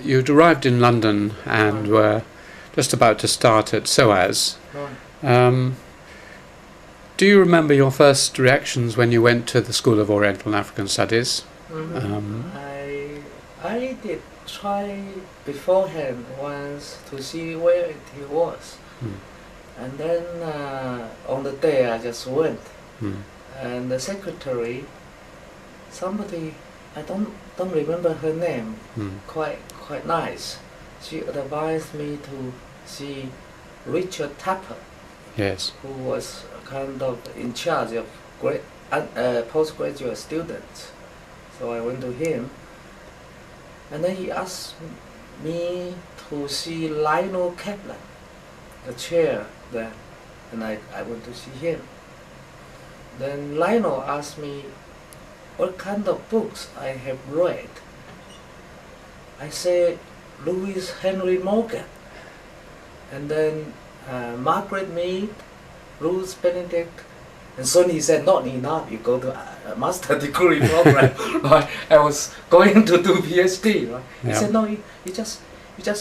you'd arrived in London and were just about to start at SOAS. Do you remember your first reactions when you went to the School of Oriental and African Studies? I did try beforehand once to see where it was. And then on the day I just went. And the secretary, somebody, I don't remember her name, quite nice. She advised me to see Richard Tapper. Yes. Who was kind of in charge of postgraduate students. So I went to him, and then he asked me to see Lionel Kaplan, the chair there, and I went to see him. Then Lionel asked me what kind of books I have read. I said Louis Henry Morgan, and then Margaret Mead, Ruth Benedict, and soon he said, not enough, you go to a master degree program. Right? I was going to do PhD. Right? He said, no, you just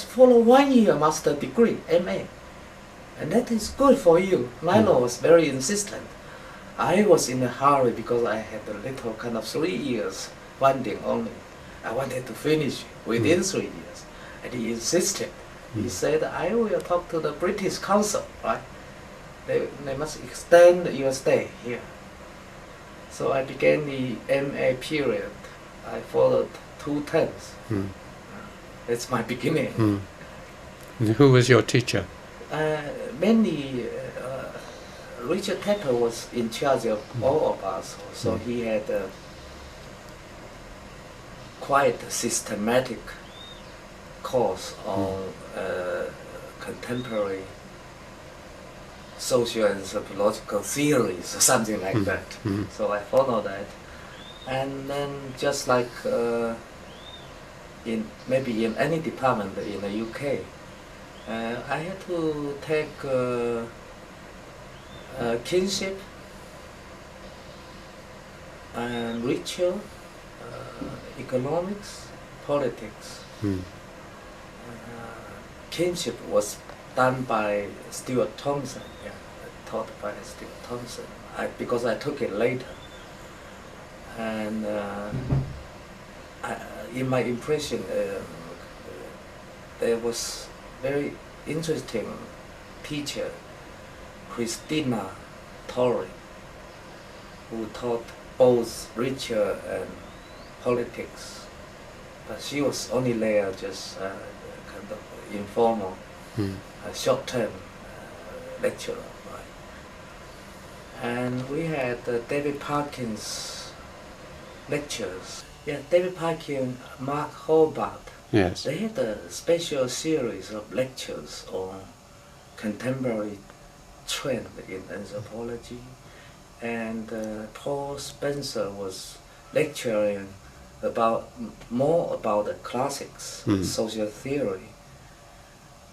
follow 1 year master degree, MA, and that is good for you. Lionel was very insistent. I was in a hurry because I had a little kind of 3 years funding only. I wanted to finish within 3 years, and he insisted. He said, I will talk to the British Council, right? They must extend your stay here. So I began the MA period. I followed 2 terms. That's my beginning. And who was your teacher? Mainly, Richard Tapper was in charge of all of us, so he had quite a systematic course on contemporary social and psychological theories or something like that. So I followed that, and then just like maybe in any department in the UK, I had to take kinship and ritual, economics, politics. Kinship was done by Stuart Thompson, taught by Stuart Thompson, because I took it later. And in my impression, there was very interesting teacher, Christina Torrey, who taught both ritual and politics. But she was only there just kind of informal, short-term lecturer. Right? And we had David Parkin's lectures. Yeah, David Parkin, Mark Hobart. Yes. They had a special series of lectures on contemporary trend in anthropology, and Paul Spencer was lecturing more about the classics, social theory.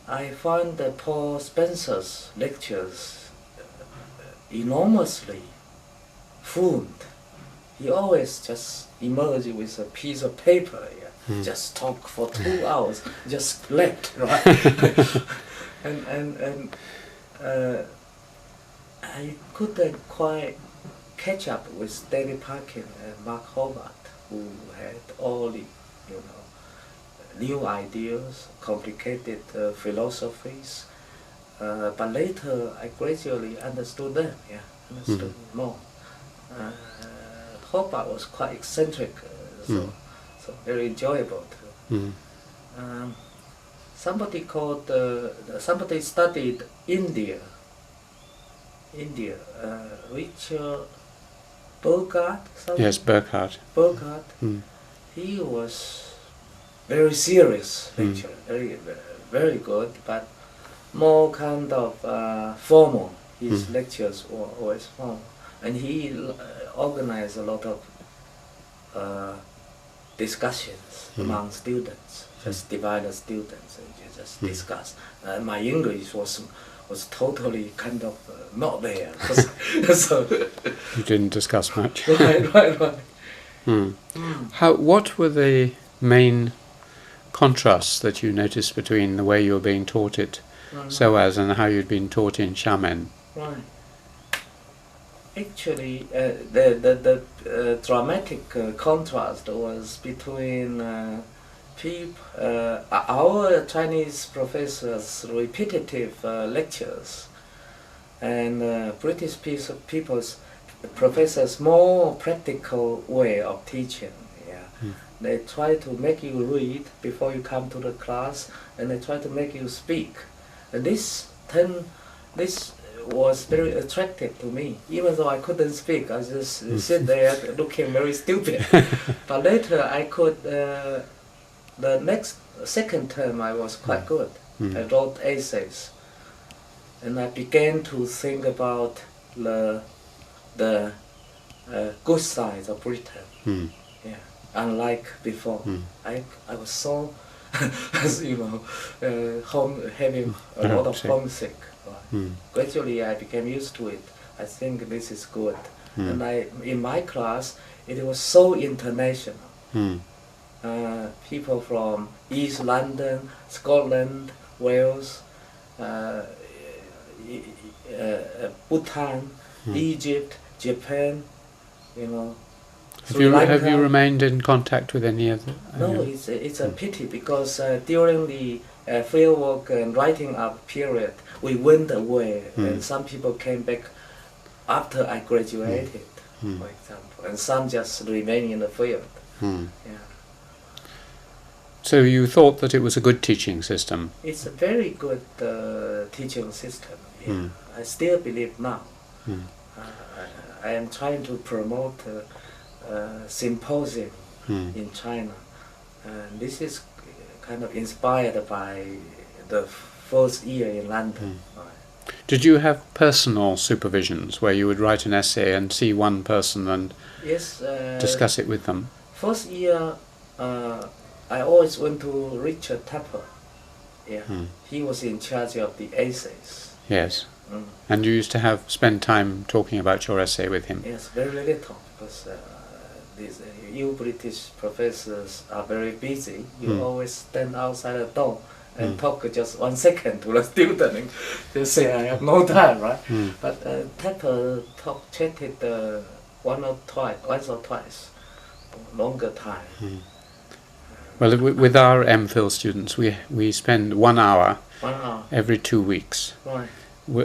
I find that Paul Spencer's lectures enormously fluent. He always just emerged with a piece of paper, just talk for 2 hours, just slept, right? and I couldn't quite catch up with David Parkin and Mark Hobart, who had all the, new ideas, complicated philosophies. But later, I gradually understood them. Understood more. Hobart was quite eccentric, so very enjoyable too. Somebody studied India. Richard Burghardt. Yes, Burghardt. He was very serious lecturer, very good, but more kind of formal. His lectures were always formal, and he organized a lot of discussions among students. Just divide the students and you just discuss. My English was totally kind of not there. So you didn't discuss much. Right. What were the main contrasts that you noticed between the way you were being taught at SOAS and how you'd been taught in Xiamen? Right. Actually, the dramatic contrast was between our Chinese professors' repetitive lectures and British people's professors' more practical way of teaching. Yeah. They try to make you read before you come to the class, and they try to make you speak. And this was very attractive to me. Even though I couldn't speak, I just sit there looking very stupid. But later I could, the second term I was quite good. I wrote essays. And I began to think about the good sides of Britain. Yeah. Unlike before. I was so, you know, having a lot of homesick. Gradually I became used to it. I think this is good. And in my class, it was so international. People from East London, Scotland, Wales, Bhutan, Egypt, Japan, you know. Have you remained in contact with any of them? No, it's a pity because during the fieldwork and writing up period, we went away, and some people came back after I graduated, for example, and some just remain in the field. Yeah. So you thought that it was a good teaching system? It's a very good teaching system. Yeah. I still believe now. I am trying to promote symposium in China, and this is kind of inspired by the first year in London. Did you have personal supervisions where you would write an essay and see one person and discuss it with them? First year, I always went to Richard Tapper. Yeah, he was in charge of the essays. Yes. And you used to spend time talking about your essay with him? Yes, very little, because you British professors are very busy. You always stand outside the door and talk just 1 second to the student and they say, I have no time, right? But Tapper chatted once or twice, longer time. Well, with our MPhil students, we spend 1 hour every 2 weeks. Right.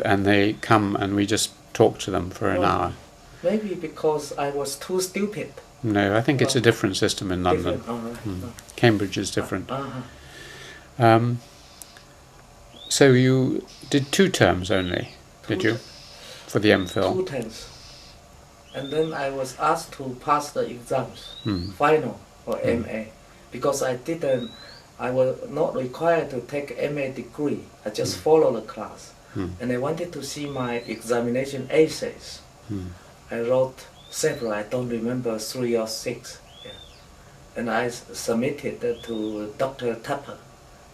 And they come and we just talk to them for an hour. Maybe because I was too stupid. No, I think it's a different system in London. Cambridge is different. So you did 2 terms only, did you, for the MPhil? 2 terms. And then I was asked to pass the exams, final or MA, because I was not required to take MA degree. I just follow the class. And I wanted to see my examination essays. I wrote several, I don't remember, 3 or 6. Yeah. And I submitted to Dr. Tapper,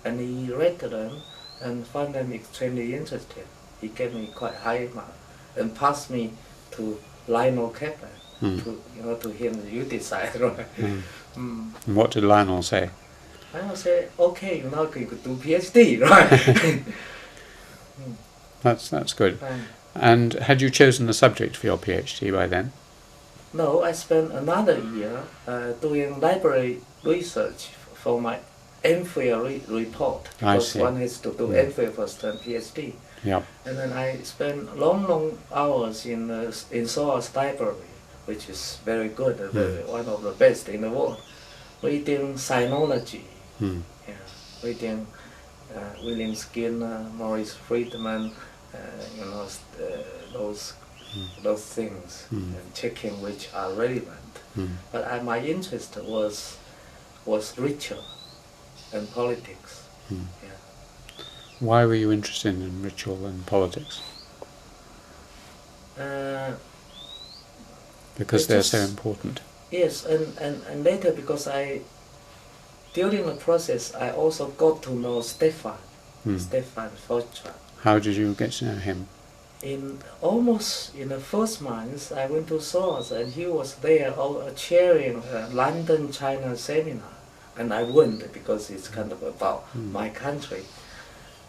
and he read them and found them extremely interesting. He gave me quite high mark and passed me to Lionel Kaplan. To him, you decide, right? And what did Lionel say? Lionel said, okay, you could do PhD, right? That's good. And had you chosen the subject for your PhD by then? No, I spent another year doing library research for my MPhil report, because one has to do MPhil first and PhD. Yeah. And then I spent long hours in SOAS library, which is very good, one of the best in the world, reading sinology, reading William Skinner, Maurice Friedman, those things, and checking which are relevant. But my interest was ritual and politics. Why were you interested in ritual and politics? Because they're so important. Yes, and later because during the process I also got to know Stefan Fortran. How did you get to know him? In the first month, I went to SOAS and he was there chairing a London China seminar. and I went because it's kind of about my country.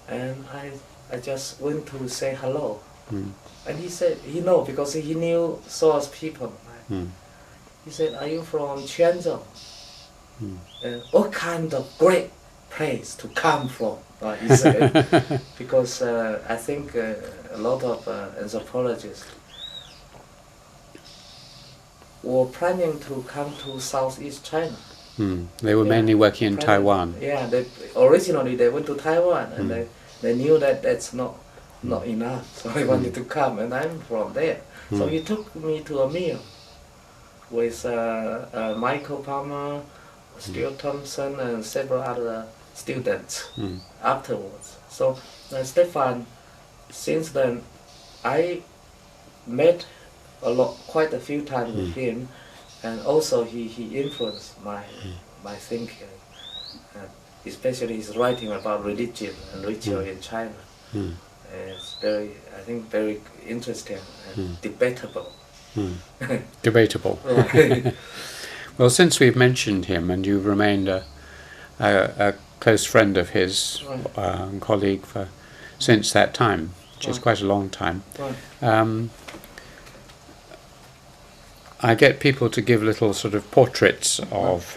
And I just went to say hello. And he said, he know, because he knew SOAS people. He said, are you from Quanzhou? What kind of great place to come from? He said, because I think a lot of anthropologists were planning to come to Southeast China. They were mainly working in Taiwan. Yeah, originally they went to Taiwan, and they knew that that's not enough, so they wanted to come, and I'm from there. So he took me to a meal with Michael Palmer, Stuart Thompson, and several other students afterwards. So Stefan, since then, I met quite a few times with him, and also he influenced my thinking, especially his writing about religion and ritual in China. It's very, I think, very interesting and debatable. Debatable. Right. Well, since we've mentioned him, and you've remained a close friend of his, colleague since that time, which is quite a long time. I get people to give little sort of portraits of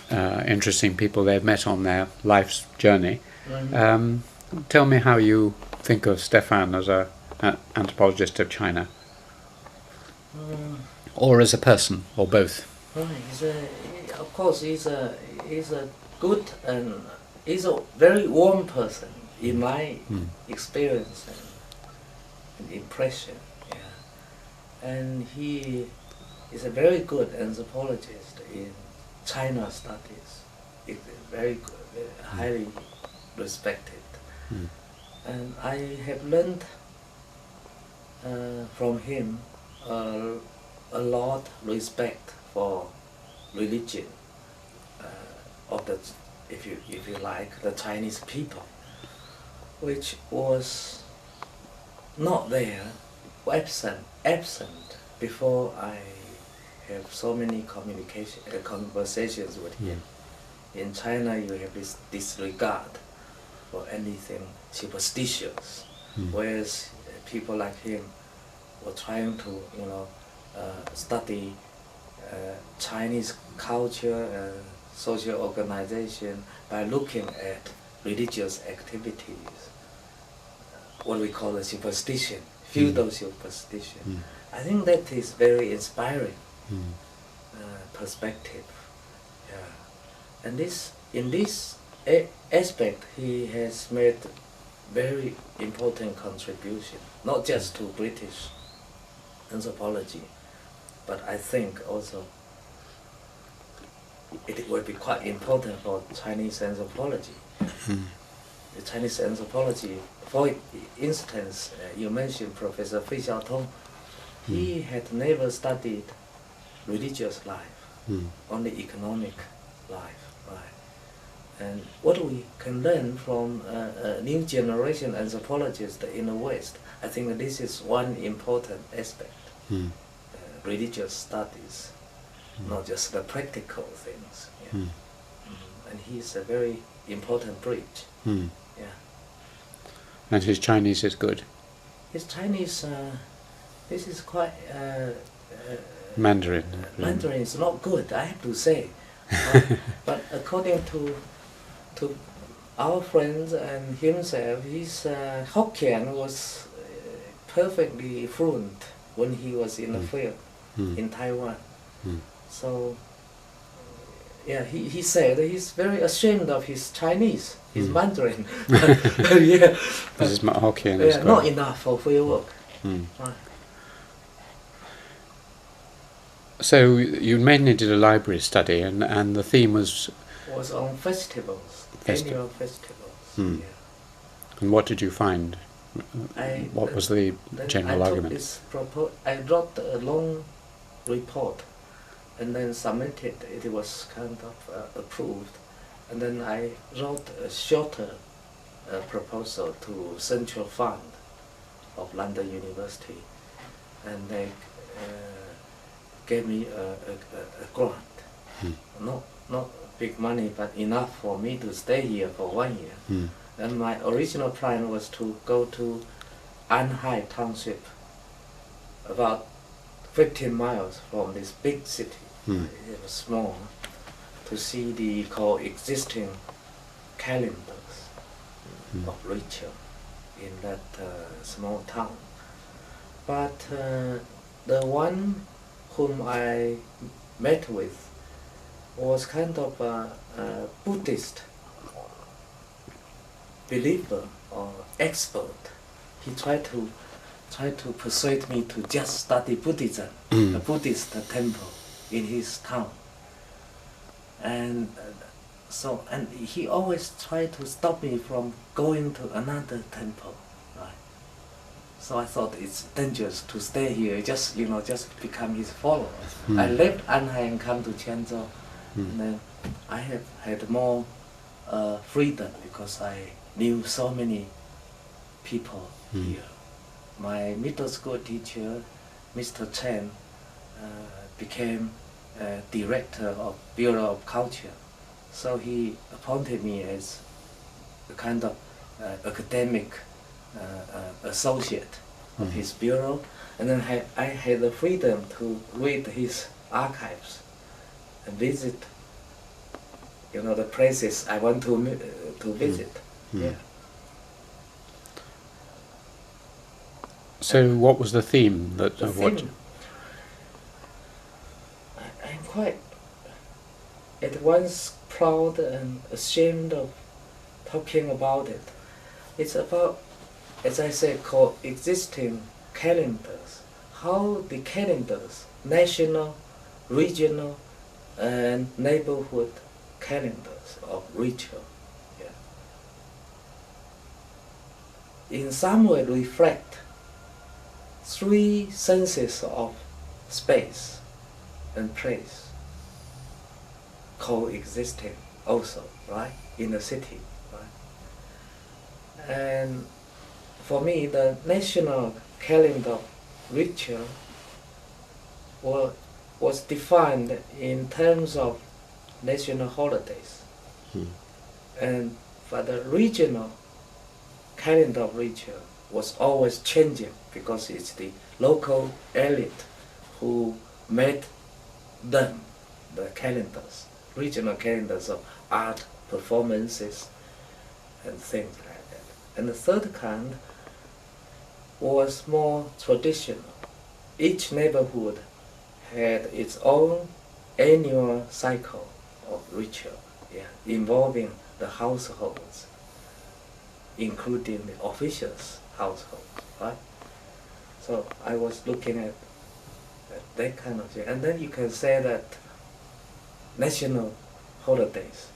interesting people they've met on their life's journey. Tell me how you think of Stefan as an anthropologist of China, or as a person, or both. Of course, he's a good and he's a very warm person in my experience and impression. And he is a very good anthropologist in China studies. It's very good, highly respected. And I have learned from him a lot respect for religion of the, if you like, the Chinese people, which was not there, absent before I have so many conversations with him. In China, you have this disregard for anything superstitious, whereas people like him were trying to, study Chinese culture and social organization by looking at religious activities, what we call the superstition, feudal superstition. I think that is very inspiring perspective. And in this aspect, he has made very important contribution, not just to British anthropology, but I think also it will be quite important for Chinese anthropology. The Chinese anthropology, for instance, you mentioned Professor Fei, he had never studied religious life, only economic life. And what we can learn from a new generation anthropologists in the West, I think this is one important aspect. Religious studies, not just the practical things. And he's a very important bridge. And his Chinese is good? His Chinese, this is quite... Mandarin. Mandarin is not good, I have to say. But according to our friends and himself, his Hokkien was perfectly fluent when he was in the field in Taiwan. So, he said he's very ashamed of his Chinese, his Mandarin. This is Hokkien as well. Not enough for field work. So you mainly did a library study, and the theme was on festivals, annual festivals. And what did you find? What was the general argument? I wrote a long report and then submitted. It was kind of approved, and then I wrote a shorter proposal to Central Fund of London University, and they gave me a grant Not big money, but enough for me to stay here for 1 year. And my original plan was to go to Anhai Township, about 15 miles from this big city. It was small, to see the coexisting calendars of ritual in that small town. But the one whom I met with was kind of a Buddhist believer or expert. He tried to persuade me to just study Buddhism, a Buddhist temple in his town. And and he always tried to stop me from going to another temple, right? So I thought it's dangerous to stay here, just become his follower. I left Anhai and come to Quanzhou, and then I have had more freedom because I knew so many people here. My middle school teacher, Mr. Chen, became director of Bureau of Culture. So he appointed me as a kind of academic associate of his bureau, and then I had the freedom to read his archives and visit, the places I want to visit. Yeah. So, what was the theme that? The theme, I'm quite at once proud and ashamed of talking about it. It's about, as I said, coexisting calendars. How the calendars, national, regional, and neighborhood calendars of ritual, in some way reflect three senses of space and place coexisting also, right, in the city, right? And for me, the national calendar ritual was defined in terms of national holidays. And for the regional calendar ritual was always changing because it's the local elite who made them, the calendars, regional calendars of art performances and things like that. And the third kind was more traditional. Each neighborhood had its own annual cycle of ritual, involving the households, including the officials' household, right? So I was looking at that kind of thing. And then you can say that national holidays,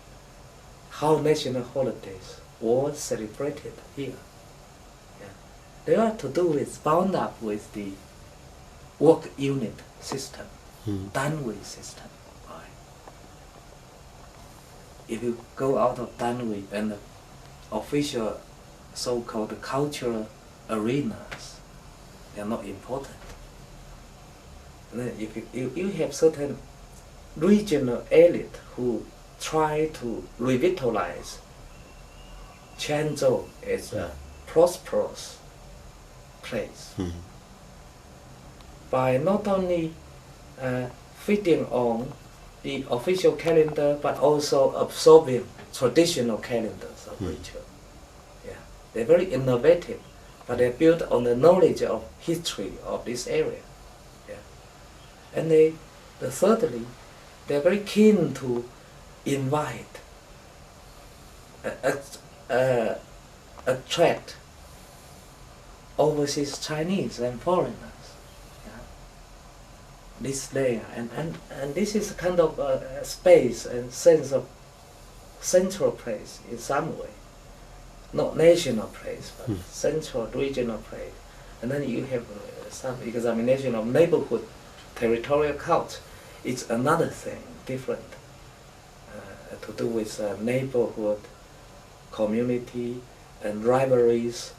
how national holidays were celebrated here. They are to do with, bound up with the work unit system, Danwei system. Right? If you go out of Danwei and the official so-called cultural arenas, they are not important. And then if you have certain regional elite who try to revitalize Quanzhou as a prosperous place by not only feeding on the official calendar but also absorbing traditional calendars of ritual. They're very innovative, but they're built on the knowledge of history of this area. And thirdly, they're very keen to invite, attract overseas Chinese and foreigners. This layer, and this is kind of a space and sense of central place in some way. Not national place, but central regional place. And then you have some examination of neighborhood territorial cult. It's another thing, different, to do with neighborhood, community, and rivalries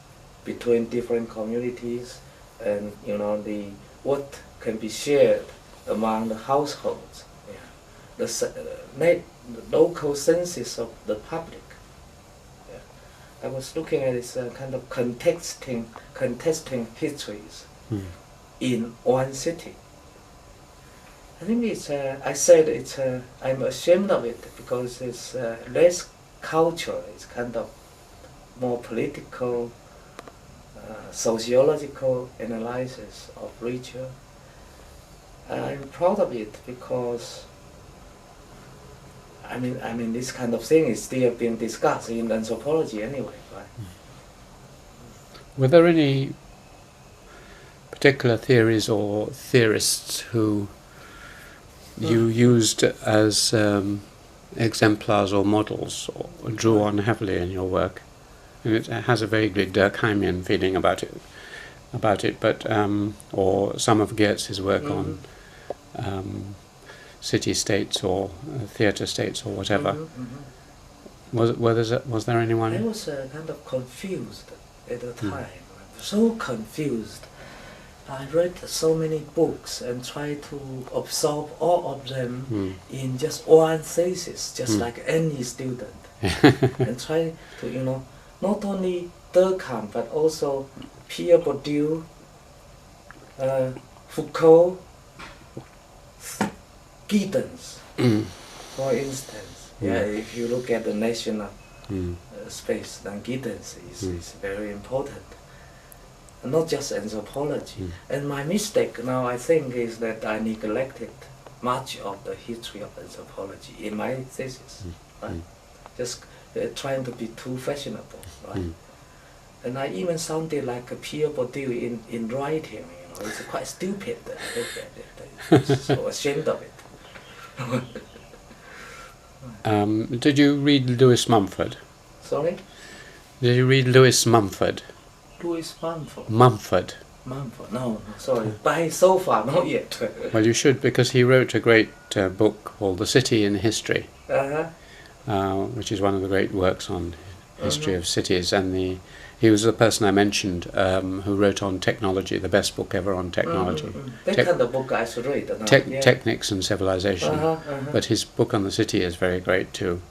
between different communities, and what can be shared among the households. the local census of the public. Yeah. I was looking at this kind of contesting histories in one city. I think it's. I said it's. I'm ashamed of it because it's less culture. It's kind of more political, sociological analysis of region. I'm proud of it because. I mean, this kind of thing is still being discussed in anthropology anyway, right? Were there any particular theories or theorists who you used as exemplars or models, or drew on heavily in your work? And it has a vaguely Durkheimian feeling about it, but or some of Geertz's work on city-states or theatre-states or whatever. Was there anyone? I was kind of confused at the time. So confused. I read so many books and tried to absorb all of them in just one thesis, just like any student, and try to, not only Durkheim but also Pierre Bourdieu, Foucault, Giddens, for instance. Yeah, if you look at the national space, then Giddens is very important. And not just anthropology. And my mistake now, I think, is that I neglected much of the history of anthropology in my thesis. Right? Just trying to be too fashionable. Right? And I even sounded like a Pierre Bourdieu in writing. It's quite stupid. I'm so ashamed of it. Did you read Lewis Mumford? Sorry? Did you read Lewis Mumford? Louis Mumford? Mumford. Mumford, no, sorry. By so far, not yet. Well, you should, because he wrote a great book called The City in History, which is one of the great works on history of cities. And he was the person I mentioned who wrote on technology, the best book ever on technology. That kind of book I should read. Technics and Civilization. But his book on the city is very great too.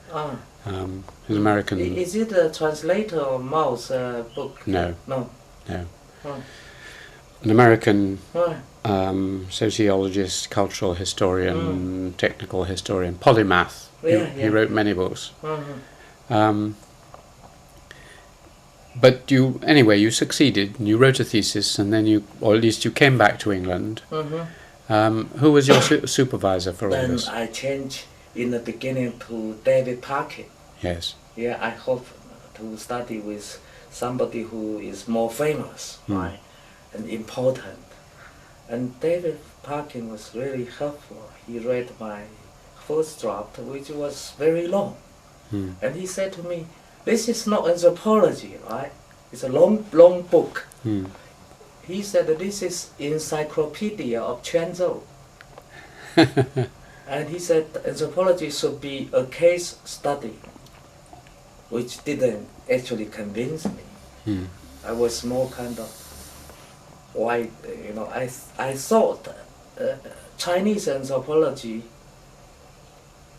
His American. Is it a translator or Mao's book? No. No. No. An American sociologist, cultural historian, technical historian, polymath. He wrote many books. But you succeeded, and you wrote a thesis, and then or at least you came back to England. Who was your supervisor for all this? Then I changed in the beginning to David Parkin. Yes. Yeah, I hope to study with somebody who is more famous, right, and important. And David Parkin was really helpful. He read my first draft, which was very long. And he said to me, "This is not anthropology, right? It's a long book." He said that this is Encyclopedia of Quanzhou. And he said anthropology should be a case study, which didn't actually convince me. I was more kind of white, I thought Chinese anthropology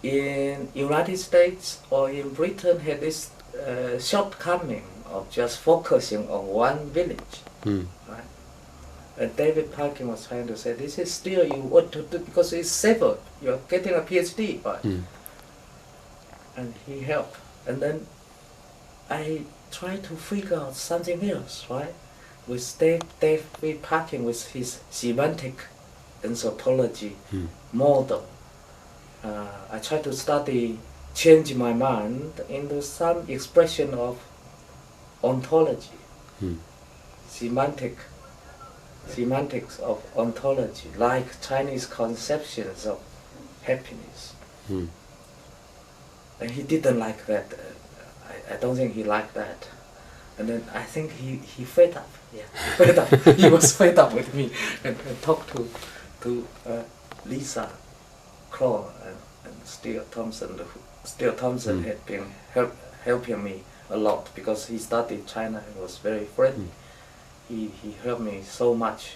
in United States or in Britain had this shortcoming of just focusing on one village. Right? And David Parkin was trying to say, this is still you want to do because it's safer. You're getting a PhD, right? And he helped. And then I tried to figure out something else, right? With David Parkin, with his semantic anthropology model. I tried to change my mind into some expression of ontology, semantics of ontology, like Chinese conceptions of happiness. And he didn't like that. I don't think he liked that. And then I think he fed up. Yeah, fed up. He was fed up with me and talked to Lisa Claw and Stuart Thompson. Stuart Thompson had been helping me a lot because he studied China and was very friendly. He helped me so much,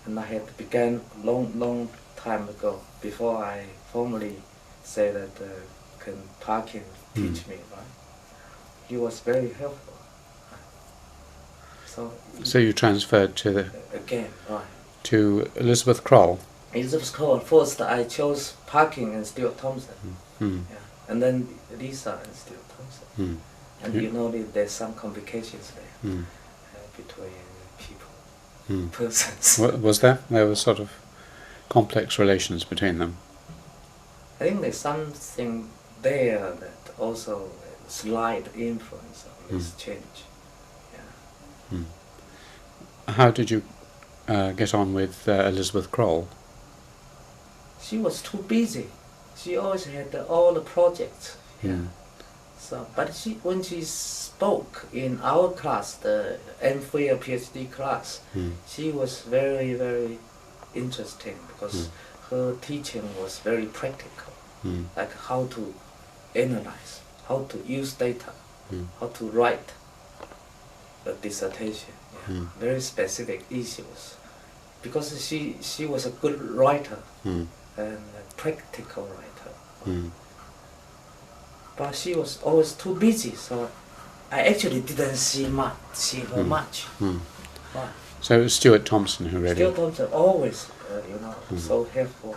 and I had begun long time ago before I formally say that can parking teach me, right? He was very helpful. So you transferred to the again, right? To Elizabeth Kroll. Elizabeth Kroll. First, I chose parking and Stuart Thompson. Mm. Yeah. And then Lisa and Stuart Thompson. Mm. And you know there's some complications there between people, persons. Was there? There was sort of complex relations between them. I think there's something there that also slight influence on this change. Yeah. How did you get on with Elizabeth Kroll? She was too busy. She always had all the projects. Yeah. So, but when she spoke in our class, the M.Phil PhD class, she was very, very interesting because her teaching was very practical, like how to analyze, how to use data, how to write a dissertation, very specific issues. Because she was a good writer and a practical writer. But she was always too busy, so I actually didn't see her much. Right. So it was Stuart Thompson who read Stuart Thompson always, so helpful,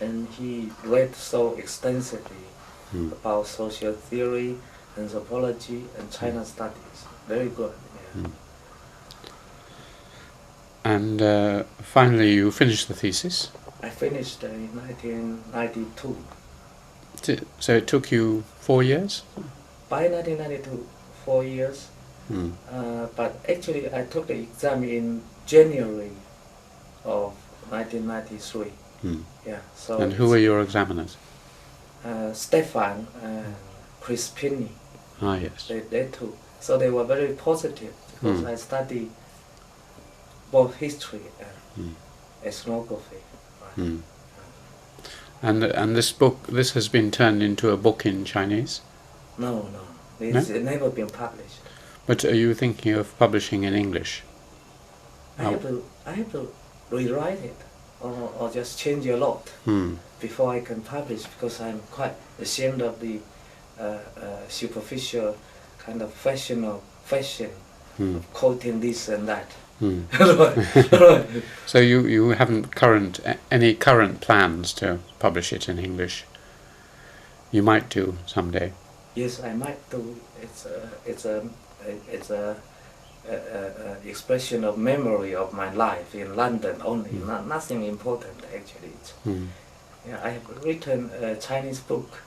and he read so extensively about social theory, anthropology, and China studies. Very good. Yeah. And finally, you finished the thesis. I finished in 1992. So it took you 4 years? By 1992, 4 years. But actually, I took the exam in January of 1993. Yeah. So. And who were your examiners? Stefan and Chris Pinney. Ah, yes. They two. So they were very positive because I studied both history and ethnography. Right? And this has been turned into a book in Chinese? No. It's never been published. But are you thinking of publishing in English? I have to rewrite it or just change a lot before I can publish, because I'm quite ashamed of the superficial kind of fashion of quoting this and that. So you haven't any current plans to publish it in English? You might do someday. Yes, I might do. It's a expression of memory of my life in London only. Nothing important actually. Yeah, I have written a Chinese book,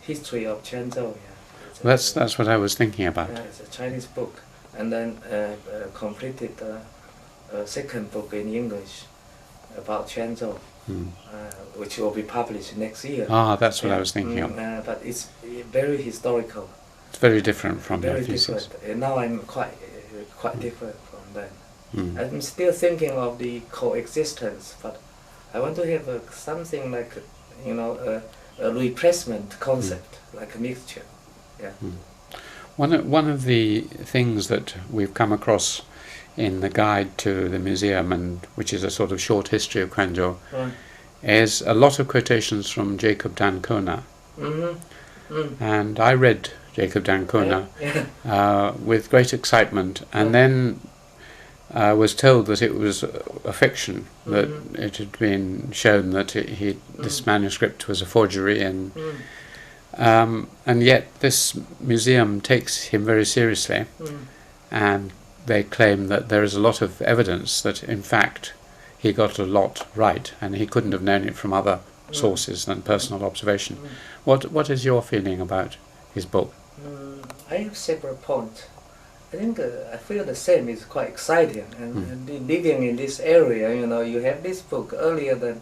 History of Quanzhou. Yeah, that's what I was thinking about. Yeah, it's a Chinese book, and then completed a second book in English about Quanzhou, which will be published next year. Ah, that's what I was thinking of. But it's very historical. It's very different from your very thesis. Different. Now I'm quite different from then. I'm still thinking of the coexistence, but I want to have something like, a replacement concept, like a mixture. Yeah. One of the things that we've come across in the guide to the museum, and which is a sort of short history of Quanzhou, is a lot of quotations from Jacob d'Ancona. And I read Jacob d'Ancona with great excitement, and then was told that it was a fiction, that it had been shown that this manuscript was a forgery, and yet this museum takes him very seriously, and they claim that there is a lot of evidence that in fact he got a lot right, and he couldn't have known it from other sources than personal observation. What is your feeling about his book? I have several points. I think I feel the same. It's quite exciting, and living in this area, you have this book earlier than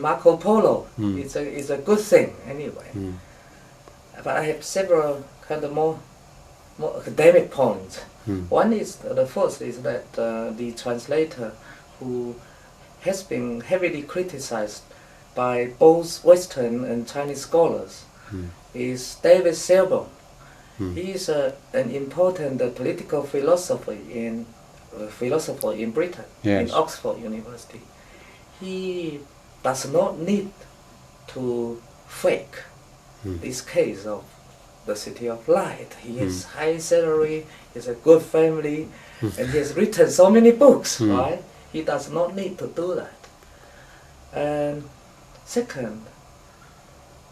Marco Polo. It's a good thing anyway. But I have several kind of more academic points. One is the first is that the translator, who has been heavily criticized by both Western and Chinese scholars, is David Selborne. He is an important political philosopher in Britain, in Oxford University. He does not need to fake this case of the City of Light. He has high salary, he has a good family, and he has written so many books, right? He does not need to do that. And second,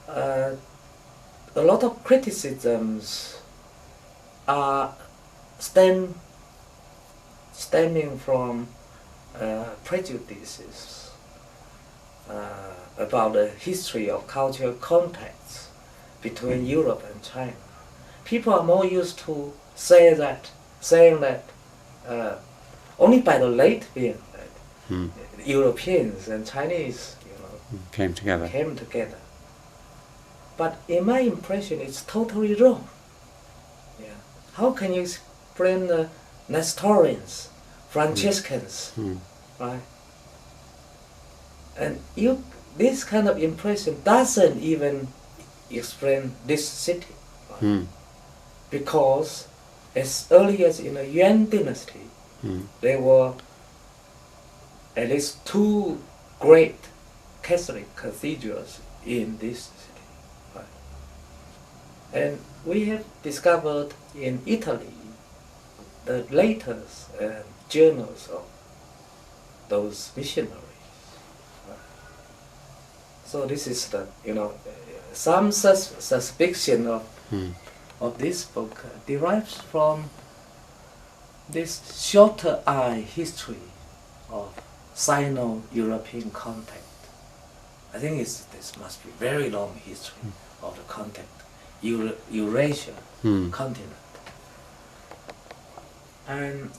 a lot of criticisms are stemming from prejudices about the history of cultural contacts between Europe and China. People are more used to saying that only by the late being that Europeans and Chinese, came together. But in my impression, it's totally wrong. Yeah. How can you explain the Nestorians, Franciscans, right? And this kind of impression doesn't even explain this city, right? Because as early as in the Yuan dynasty, there were at least 2 great Catholic cathedrals in this city, right? And we have discovered in Italy the latest journals of those missionaries. Right? So this is the some suspicion of this book derives from this shorter eye history of Sino-European contact. I think this must be very long history of the contact, Eurasia continent. And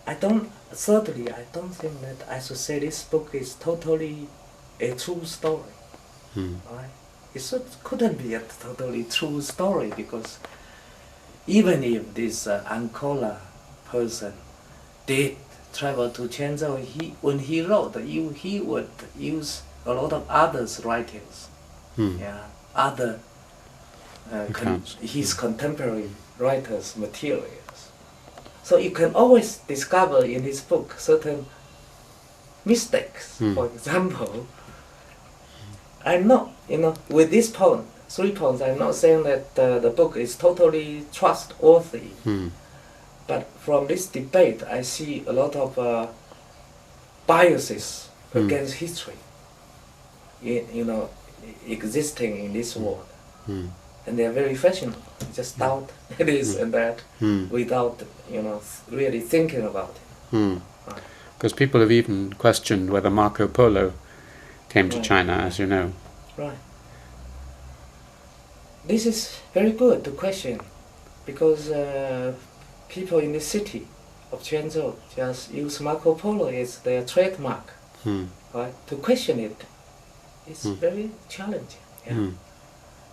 I don't think that I should say this book is totally a true story. Right? It couldn't be a totally true story, because even if this Ancona person did travel to Quanzhou, when he wrote, he would use a lot of others' writings, other his contemporary writers' materials. So you can always discover in his book certain mistakes. For example, I'm not, with this point, 3 points, I'm not saying that the book is totally trustworthy. But from this debate, I see a lot of biases against history, existing in this world. And they are very fashionable. Just doubt this and that without, really thinking about it. Because people have even questioned whether Marco Polo came to China, as you know. Right. This is very good to question, because people in the city of Quanzhou just use Marco Polo as their trademark. Right? To question it is very challenging. Yeah.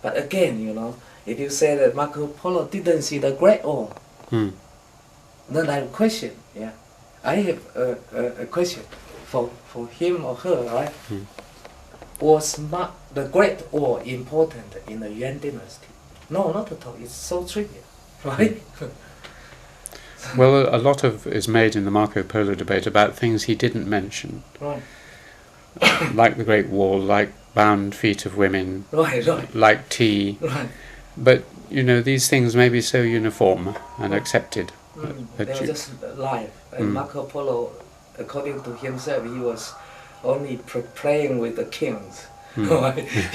But again, if you say that Marco Polo didn't see the Great Wall, then I question. Yeah, I have a question for him or her. Right? Was the Great Wall important in the Yuan dynasty? No, not at all. It's so trivial, right? Well, a lot of is made in the Marco Polo debate about things he didn't mention. Right. Like the Great Wall, like bound feet of women, right. like tea. Right. But, these things may be so uniform and accepted. They were just live. And Marco Polo, according to himself, he was only playing with the kings. He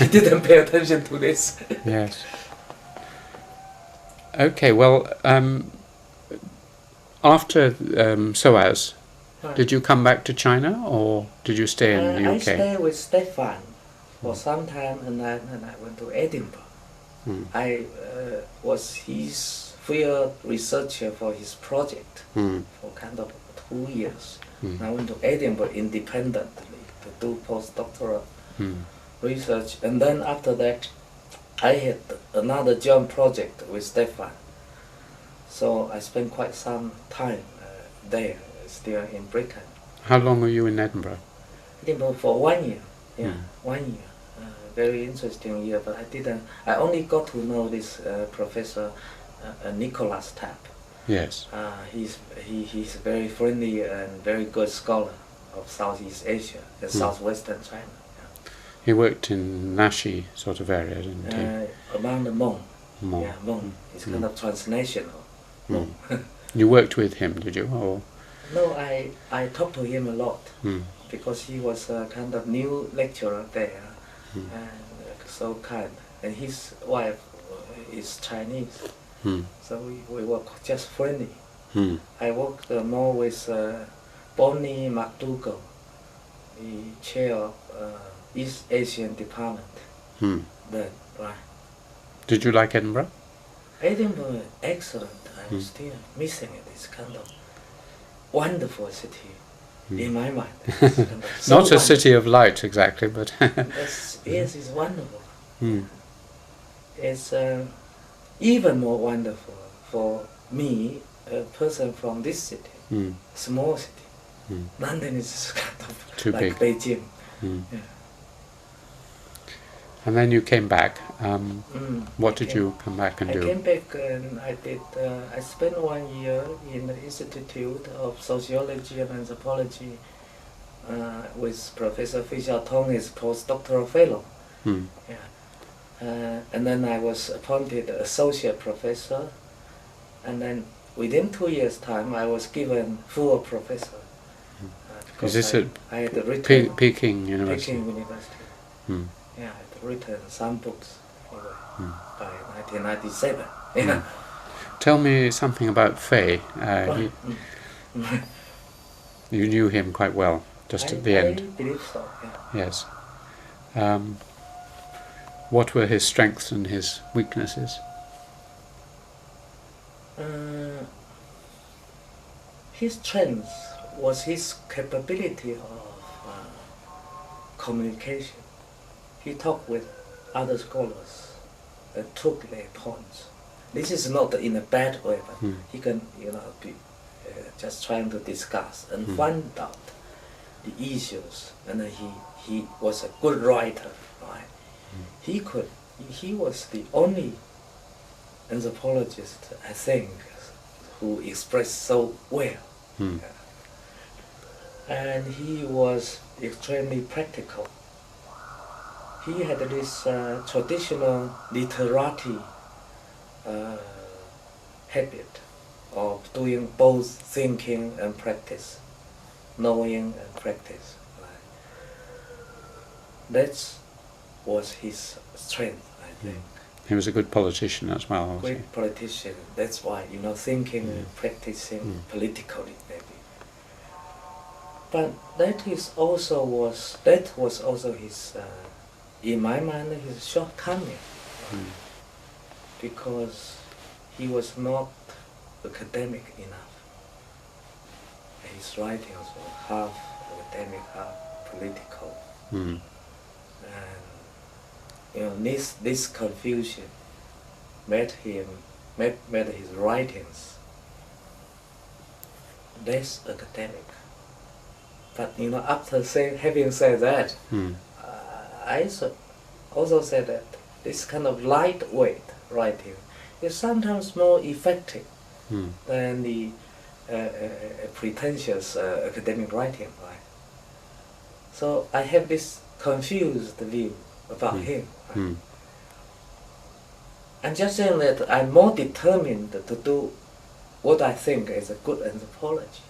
didn't pay attention to this. Yes. Okay, well, after SOAS, did you come back to China, or did you stay in the UK? I stayed with Stefan for some time, and I went to Edinburgh. I was his field researcher for his project for kind of 2 years. I went to Edinburgh independently to do postdoctoral research, and then after that I had another joint project with Stefan. So I spent quite some time there, still in Britain. How long were you in Edinburgh? Edinburgh for 1 year. Yeah, 1 year. Very interesting year, but I only got to know this Professor Nicholas Tapp. Yes. He's very friendly and very good scholar of Southeast Asia and Southwestern China. Yeah. He worked in Nashi sort of area, didn't he? Around the Hmong. Hmong. Yeah, Hmong. It's kind of transnational. Mm. You worked with him, did you? Or? No, I talked to him a lot because he was a kind of new lecturer there and so kind. And his wife is Chinese, so we were just friendly. I worked more with Bonnie McDougall, the chair of East Asian Department. Then, right. Did you like Edinburgh? Edinburgh, excellent. I'm still missing it. It's kind of wonderful city in my mind. It's kind of so Not a city of light exactly, but yes, it's wonderful. It's even more wonderful for me, a person from this city, small city. London is kind of too like big. Beijing. Yeah. And then you came back. What did you come back and I do? came back and I did. I spent 1 year in the Institute of Sociology and Anthropology with Professor Fei as postdoctoral fellow. Yeah. And then I was appointed associate professor, and then within 2 years' time I was given full professor. Is this at I had written Peking University? Peking University. Yeah, I had written some books by 1997. Yeah. Tell me something about Fei. You knew him quite well, just at the end. I believe so, yeah. Yes. What were his strengths and his weaknesses? His strength was his capability of communication. He talked with other scholars and took their points. This is not in a bad way, but he can, be just trying to discuss and find out the issues. And he was a good writer, right? He was the only anthropologist, I think, who expressed so well. And he was extremely practical. He had this traditional literati habit of doing both thinking and practice, knowing and practice. Right? That was his strength, I think. He was a good politician as well. Great politician. That's why, thinking and practicing politically, maybe. But that was also his, in my mind, his shortcoming, because he was not academic enough. His writings were half academic, half political, and this confusion made his writings less academic. But after having said that, I also said that this kind of lightweight writing is sometimes more effective than the pretentious academic writing, right? So I have this confused view about him. Right? I'm just saying that I'm more determined to do what I think is a good anthropology.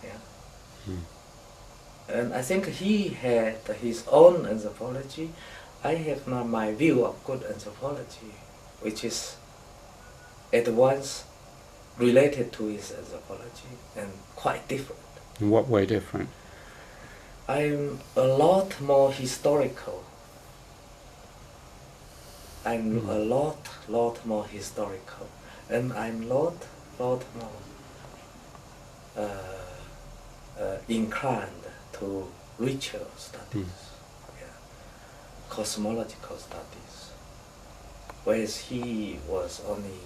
Yeah. And I think he had his own anthropology. I have now my view of good anthropology, which is at once related to his anthropology and quite different. In what way different? I'm a lot more historical. I'm a lot more historical, and I'm lot more inclined to ritual studies, cosmological studies, whereas he was only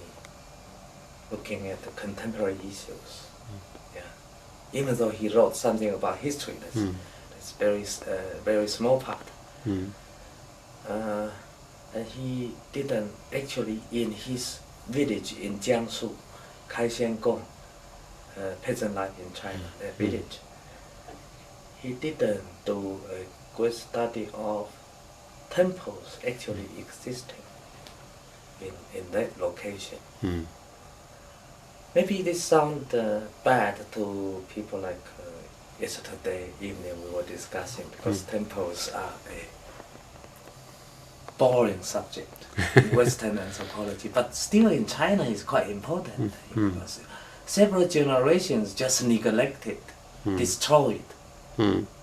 looking at the contemporary issues. Even though he wrote something about history, that's very small part. And he didn't actually, in his village in Jiangsu, Kaixuan, peasant life in China, a village, he didn't do a good study of temples actually existing in that location. Maybe this sounds bad to people like yesterday evening we were discussing, because temples are a boring subject in Western anthropology, but still in China it's quite important because several generations just neglected, destroyed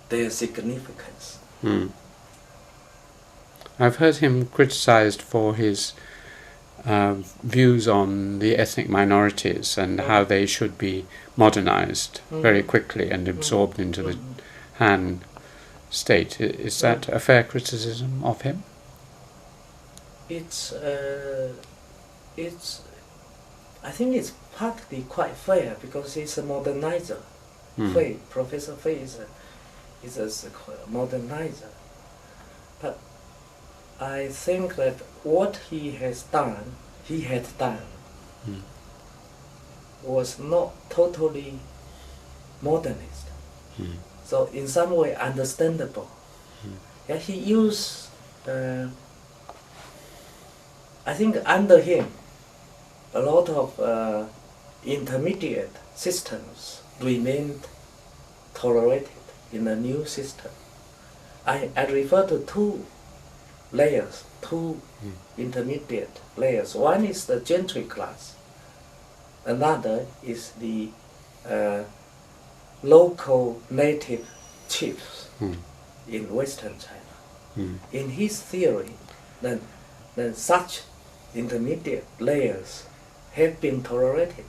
their significance. I've heard him criticized for his views on the ethnic minorities and how they should be modernized very quickly and absorbed into the Han state. Is that a fair criticism of him? It's I think it's partly quite fair, because he's a modernizer. Fei, Professor Fei is a modernizer. But I think that what he had done was not totally modernist. So in some way understandable. Yeah, he used, I think under him, a lot of intermediate systems remained tolerated in the new system. I refer to two layers, two intermediate layers. One is the gentry class, another is the local native chiefs in Western China. In his theory, then such intermediate layers have been tolerated.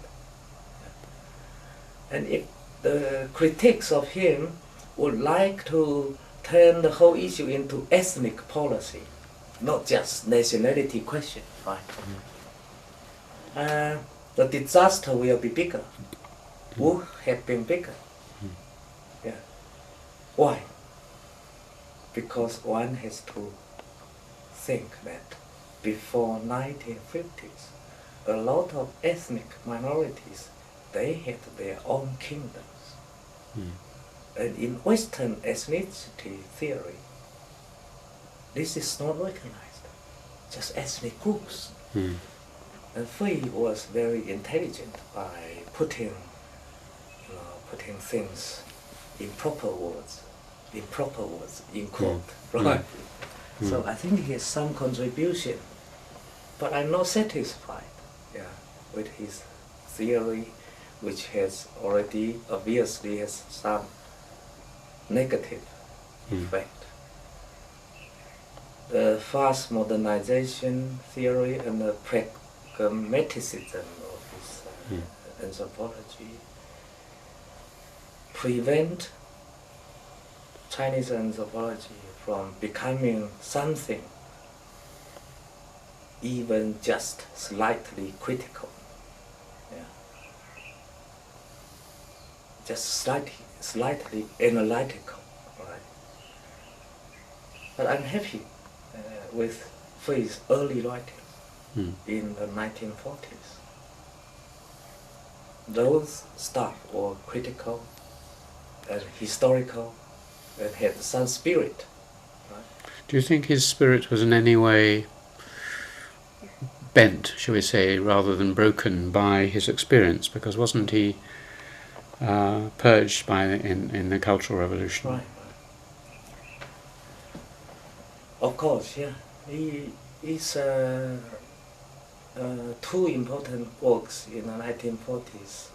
And if the critics of him would like to turn the whole issue into ethnic policy, not just nationality question, right? The disaster will be bigger, would have been bigger. Yeah. Why? Because one has to think that before 1950s, a lot of ethnic minorities, they had their own kingdoms. And in Western ethnicity theory, this is not recognized, just ethnic groups. And Fei was very intelligent by putting things in proper words, in quote, right? So I think he has some contribution, but I'm not satisfied, with his theory, which has already obviously has some negative effect. The fast modernization theory and the pragmaticism of his anthropology prevent Chinese anthropology from becoming something even just slightly critical. Just slightly analytical, right? But I'm happy with Fei's early writings in the 1940s. Those stuff were critical and historical and had some spirit. Right? Do you think his spirit was in any way bent, shall we say, rather than broken by his experience? Because wasn't he purged in the Cultural Revolution? Right. Of course, yeah. His two important works in the 1940s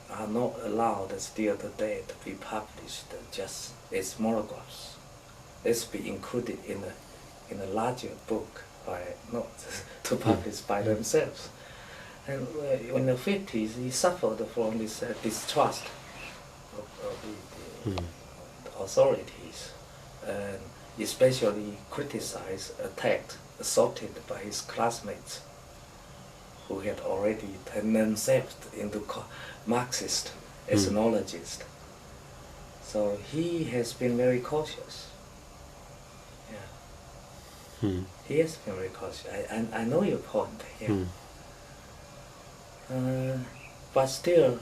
are not allowed still today to be published just as monographs. Let's be included in a larger book, not to publish by themselves. And in the 50s, he suffered from this distrust of the authorities, and especially criticized, attacked, assaulted by his classmates, who had already turned themselves into Marxist ethnologists. So he has been very cautious. He has been very cautious. I know your point. But still,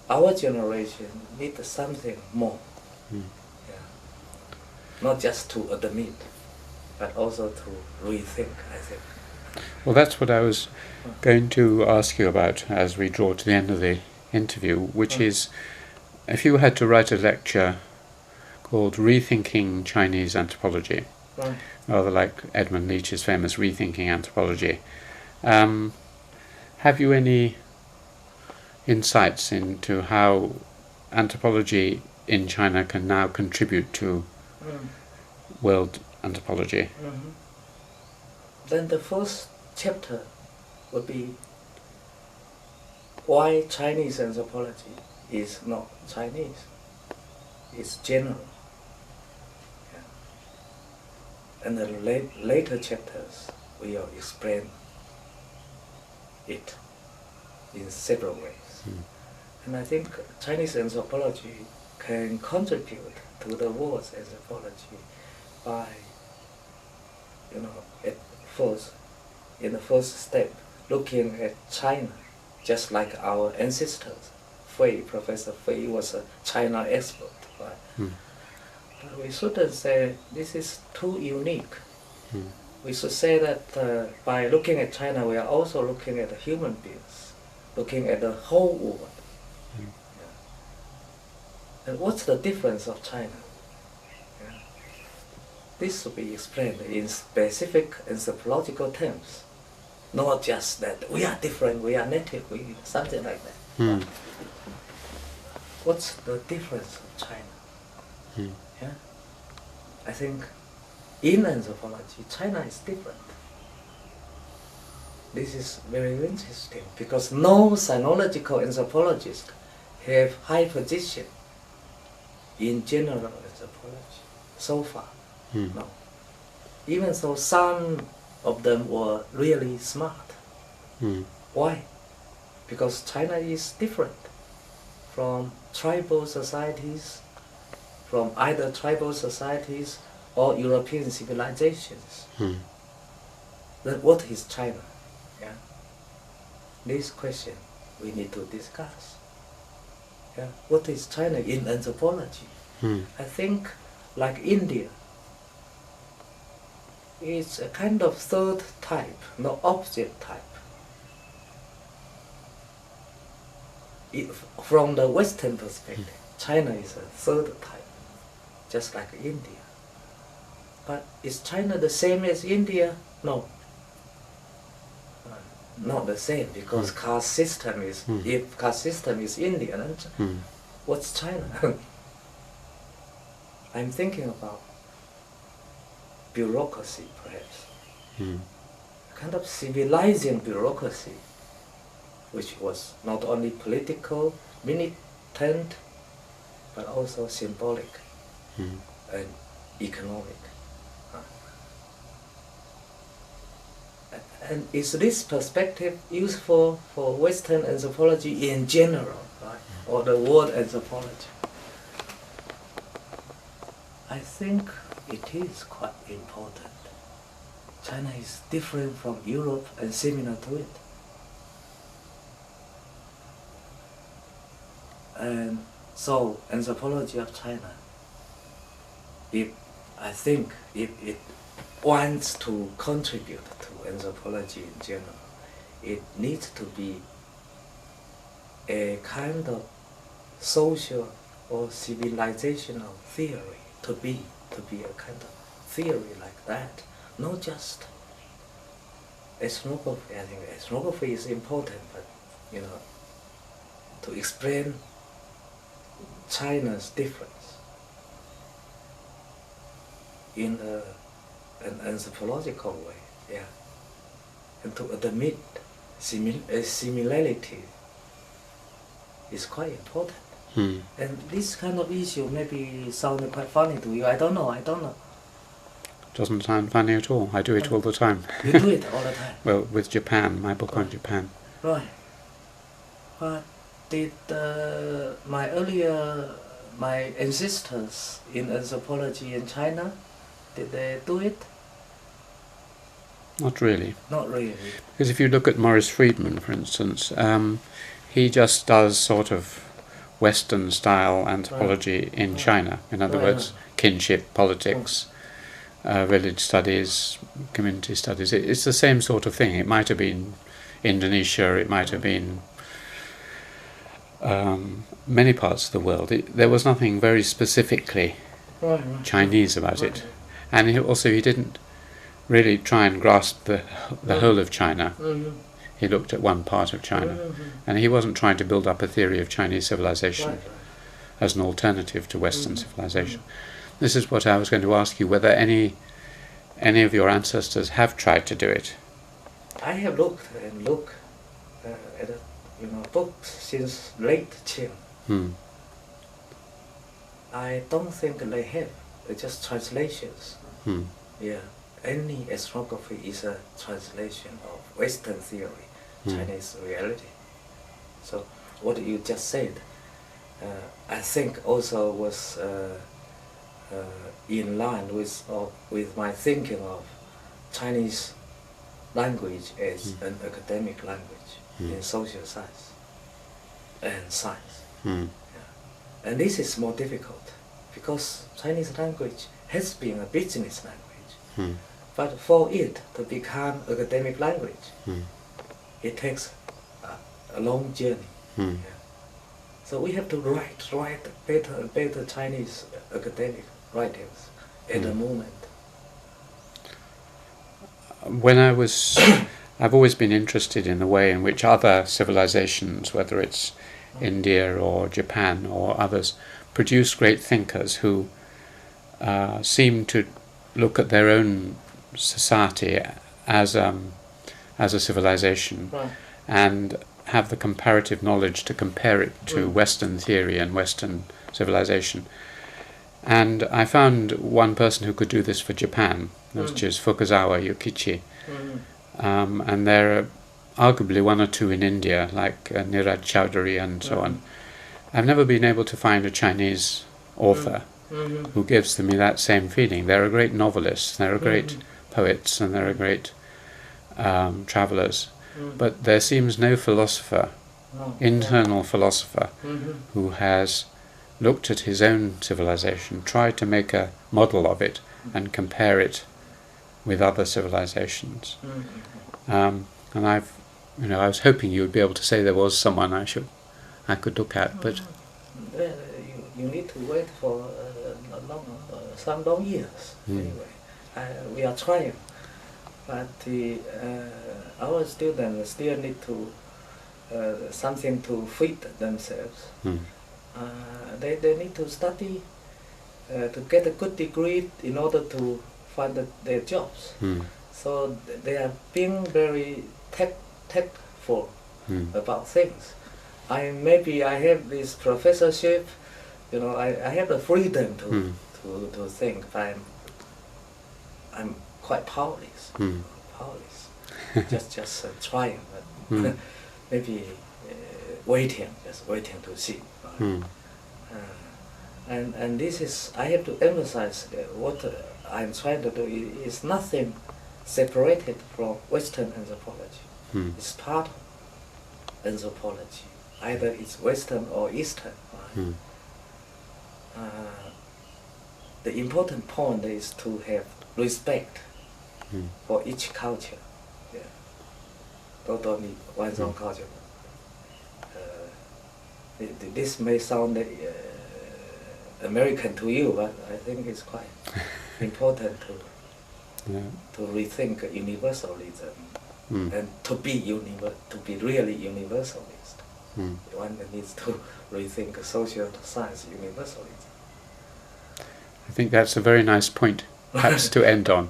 our generation needs something more. not just to admit, but also to rethink, I think. Well, that's what I was going to ask you about as we draw to the end of the interview, which is, if you had to write a lecture called Rethinking Chinese Anthropology, rather like Edmund Leach's famous Rethinking Anthropology, have you any insights into how anthropology in China can now contribute to world anthropology? Then the first chapter would be why Chinese anthropology is not Chinese. It's general. Yeah. And the later chapters will explain it in several ways. And I think Chinese anthropology can contribute to the world's anthropology by, in the first step, looking at China, just like our ancestors. Professor Fei was a China expert, right? But we shouldn't say this is too unique. We should say that by looking at China, we are also looking at the human beings, looking at the whole world. Yeah. And what's the difference of China? Yeah. This should be explained in specific anthropological terms, not just that we are different, we are native, something like that. What's the difference of China? Yeah? I think in anthropology, China is different. This is very interesting because no sinological anthropologist have high position in general anthropology so far. No. Even though some of them were really smart. Why? Because China is different from tribal societies, from either tribal societies or European civilizations. Then what is China? Yeah? This question we need to discuss. Yeah? What is China in anthropology? I think, like India, it's a kind of third type, no object type. From the Western perspective, China is a third type, just like India. But is China the same as India? No. Not the same, because caste system is, if caste system is Indian, what's China? I'm thinking about bureaucracy, perhaps. A kind of civilizing bureaucracy, which was not only political, militant, but also symbolic and economic. And is this perspective useful for Western anthropology in general, right? Or the world anthropology? I think it is quite important. China is different from Europe and similar to it. And so, anthropology of China, I think if it wants to contribute to anthropology in general, it needs to be a kind of social or civilizational theory, to be a kind of theory like that, not just ethnography. I think ethnography is important, but to explain China's difference in an anthropological way, and to admit similarity is quite important. And this kind of issue maybe sounded quite funny to you. I don't know. Doesn't sound funny at all. I do it all the time. You do it all the time? Well, with Japan, my book on Japan. Right. But did my ancestors in anthropology in China, did they do it? Not really. Not really. Because if you look at Maurice Friedman, for instance, he just does sort of Western-style anthropology in China. In other words, kinship, politics, village studies, community studies. It's the same sort of thing. It might have been Indonesia, it might have been many parts of the world. There was nothing very specifically Chinese about it. And he didn't really try and grasp the whole of China. He looked at one part of China, and he wasn't trying to build up a theory of Chinese civilization as an alternative to Western civilization. This is what I was going to ask you, whether any of your ancestors have tried to do it. I have looked at books since late Qing. I don't think they have. They're just translations. Yeah, any ethnography is a translation of Western theory, Chinese reality. So what you just said, I think also was in line with my thinking of Chinese language as an academic language in social science and science. Yeah. And this is more difficult because Chinese language has been a business language. But for it to become academic language, it takes a long journey. Yeah. So we have to write better and better Chinese academic writings at the moment. I've always been interested in the way in which other civilizations, whether it's India or Japan or others, produce great thinkers who seem to look at their own society as a civilization and have the comparative knowledge to compare it to Western theory and Western civilization. And I found one person who could do this for Japan, which is Fukazawa Yukichi. And there are arguably one or two in India, like Niraj Chowdhury and so on. I've never been able to find a Chinese author who gives me that same feeling. They're a great novelists, they're a great poets, and they're a great travellers. But there seems no philosopher, internal philosopher, who has looked at his own civilization, tried to make a model of it and compare it with other civilizations. And I was hoping you would be able to say there was someone I could look at, but you need to wait for some long years. Anyway, we are trying, but our students still need to something to feed themselves. They need to study to get a good degree in order to find their jobs. So they are being very tactful about things. Maybe I have this professorship, I have the freedom to think, but I'm quite powerless. just trying, but maybe just waiting to see. And this is, I have to emphasize what I'm trying to do is nothing separated from Western anthropology. It's part of anthropology. Either it's Western or Eastern. The important point is to have respect for each culture. Yeah. Not only one's own culture. This may sound American to you, but I think it's quite important to rethink universalism and to be really universalist. One needs to rethink social science universalism. I think that's a very nice point, perhaps, to end on.